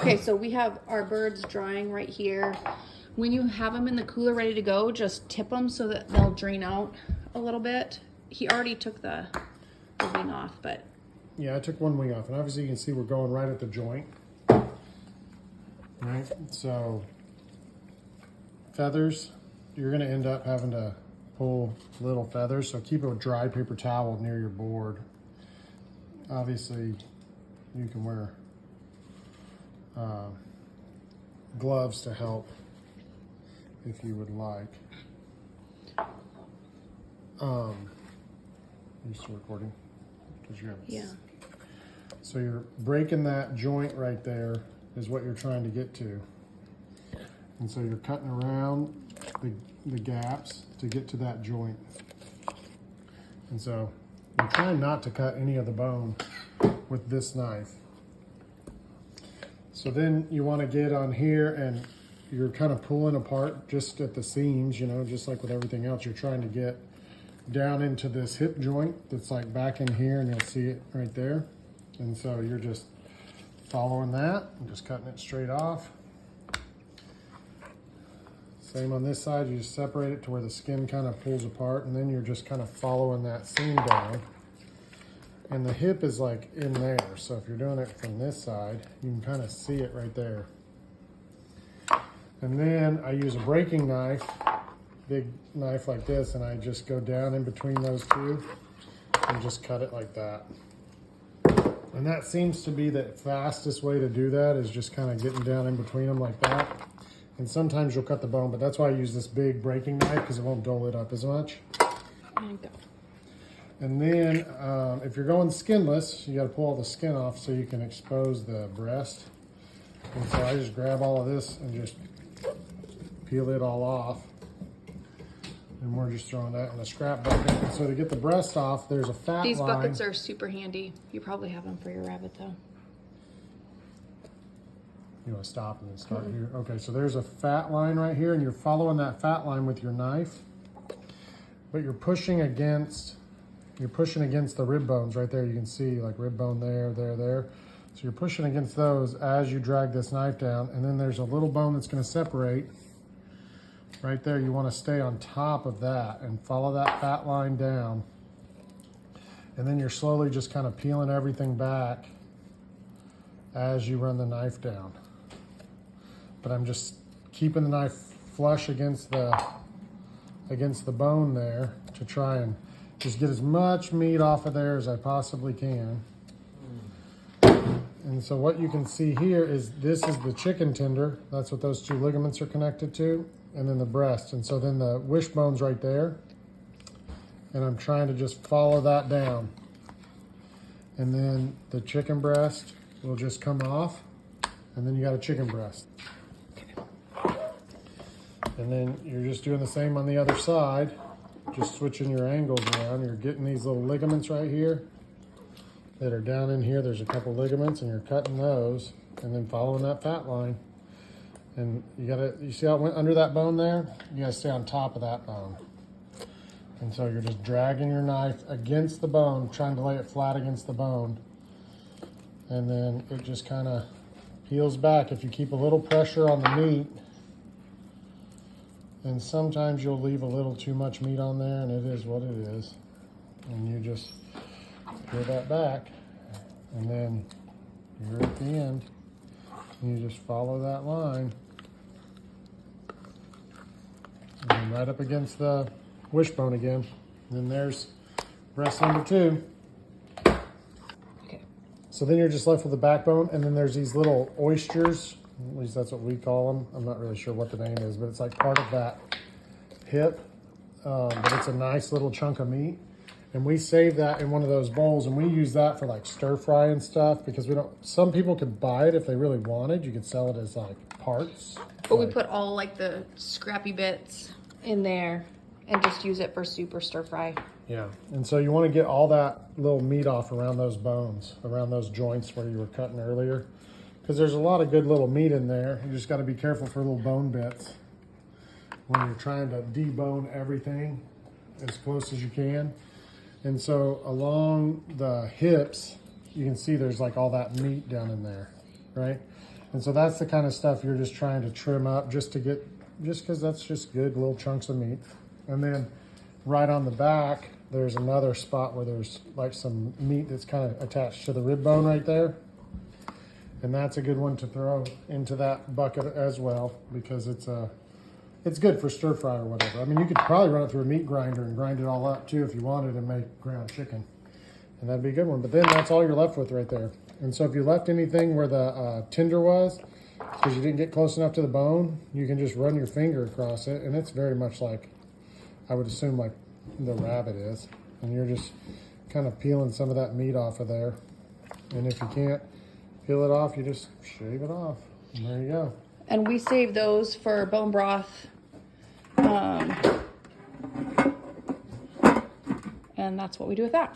Okay, so we have our birds drying right here. When you have them in the cooler ready to go, just tip them so that they'll drain out a little bit. He already took the wing off, but... Yeah, I took one wing off, and obviously you can see we're going right at the joint. Right, so feathers, you're gonna end up having to pull little feathers, so keep a dry paper towel near your board. Obviously, you can wear gloves to help if you would like. Are you still recording? Yeah. So you're breaking that joint right there is what you're trying to get to. And so you're cutting around the gaps to get to that joint. And so you're trying not to cut any of the bone with this knife. So then you want to get on here and you're kind of pulling apart just at the seams, you know, just like with everything else. You're trying to get down into this hip joint that's like back in here, and you'll see it right there. And so you're just following that and just cutting it straight off. Same on this side, you just separate it to where the skin kind of pulls apart, and then you're just kind of following that seam down. And the hip is like in there, so if you're doing it from this side, you can kind of see it right there. And then I use a breaking knife, big knife like this, and I just go down in between those two and just cut it like that. And that seems to be the fastest way to do that, is just kind of getting down in between them like that. And sometimes you'll cut the bone, but that's why I use this big breaking knife, because it won't dull it up as much. There you go. And then if you're going skinless, you got to pull all the skin off so you can expose the breast. And so I just grab all of this and just peel it all off. And we're just throwing that in a scrap bucket. And so to get the breast off, there's a fat line. These buckets are super handy. You probably have them for your rabbit though. You want to stop and then start here? Okay, so there's a fat line right here, and you're following that fat line with your knife, but you're pushing against the rib bones right there. You can see like rib bone there. So you're pushing against those as you drag this knife down, and then there's a little bone that's going to separate right there. You want to stay on top of that and follow that fat line down, and then you're slowly just kind of peeling everything back as you run the knife down. But I'm just keeping the knife flush against the bone there to try and just get as much meat off of there as I possibly can. And so what you can see here is this is the chicken tender. That's what those two ligaments are connected to. And then the breast. And so then the wishbone's right there. And I'm trying to just follow that down. And then the chicken breast will just come off. And then you got a chicken breast. And then you're just doing the same on the other side. Just switching your angles around. You're getting these little ligaments right here that are down in here. There's a couple ligaments, and you're cutting those and then following that fat line. And you see how it went under that bone there? You gotta stay on top of that bone. And so you're just dragging your knife against the bone, trying to lay it flat against the bone. And then it just kind of peels back. If you keep a little pressure on the meat, and sometimes you'll leave a little too much meat on there, and it is what it is. And you just peel that back, and then you're at the end. And you just follow that line. And then right up against the wishbone again. And then there's breast number 2. Okay. So then you're just left with the backbone, and then there's these little oysters. At least that's what we call them. I'm not really sure what the name is, but it's like part of that hip. But it's a nice little chunk of meat. And we save that in one of those bowls, and we use that for like stir fry and stuff, because some people could buy it if they really wanted. You could sell it as like parts. But we put all like the scrappy bits in there and just use it for soup or stir fry. Yeah, and so you want to get all that little meat off around those bones, around those joints where you were cutting earlier, because there's a lot of good little meat in there. You just got to be careful for little bone bits when you're trying to debone everything as close as you can. And so along the hips, you can see there's like all that meat down in there, right? And so that's the kind of stuff you're just trying to trim up just because that's just good little chunks of meat. And then right on the back, there's another spot where there's like some meat that's kind of attached to the rib bone right there. And that's a good one to throw into that bucket as well, because it's good for stir fry or whatever. I mean, you could probably run it through a meat grinder and grind it all up too if you wanted and make ground chicken. And that'd be a good one. But then that's all you're left with right there. And so if you left anything where the tinder was, because you didn't get close enough to the bone, you can just run your finger across it. And it's very much like, I would assume, like the rabbit is. And you're just kind of peeling some of that meat off of there. And if you can't peel it off, you just shave it off. And there you go. And we save those for bone broth. And that's what we do with that.